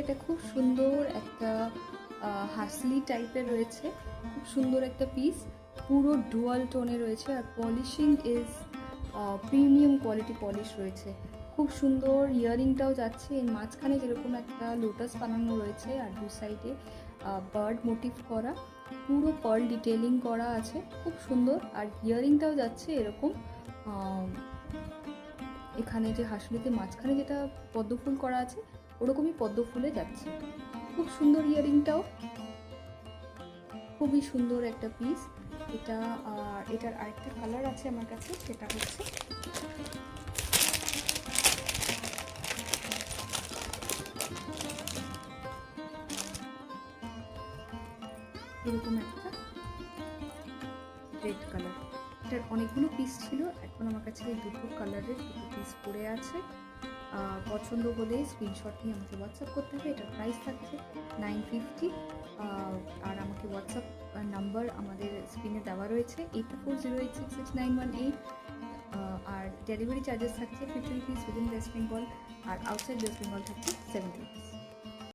এটা খুব সুন্দর একটা হাসলি টাইপের রয়েছে, খুব সুন্দর একটা পিস, পুরো ডুয়াল টোনে রয়েছে আর polishing is premium quality polish রয়েছে। খুব সুন্দর ইয়ারিংটাও যাচ্ছে, এর মাঝখানে যেরকম একটা লোটাস বানানো রয়েছে আর দু সাইডে বার্ড মোটিভ করা, পুরো পার্ল ডিটেলিং করা আছে, খুব সুন্দর। আর ইয়ারিংটাও যাচ্ছে এরকম, এখানে যে হাসলিতে মাঝখানে যেটা পদ্মফুল করা আছে ওরকমই পদ্মফুলে যাচ্ছে, খুব সুন্দর ইয়ারিংটাও, খুবই সুন্দর একটা পিস এটা। আর এটার আরেকটা কালার আছে আমার কাছে, সেটা হচ্ছে এরকম একটা রেড কালার। এটার অনেকগুলো পিস ছিল, এখন আমার কাছে এই দুটো কালারের দুটো পিস পড়ে আছে। পছন্দ হলে স্ক্রিনশট নিয়ে আমাকে হোয়াটসঅ্যাপ করতে হবে। এটার প্রাইস থাকছে 950। আর আমাকে হোয়াটসঅ্যাপ নাম্বার আমাদের স্ক্রিনে দেওয়া রয়েছে 8408666918। আর ডেলিভারি চার্জেস থাকছে 50 রুপিস উইদিন ওয়েস্ট বেঙ্গল, আর আউটসাইড ওয়েস্ট বেঙ্গল থাকছে 70 রুপিস।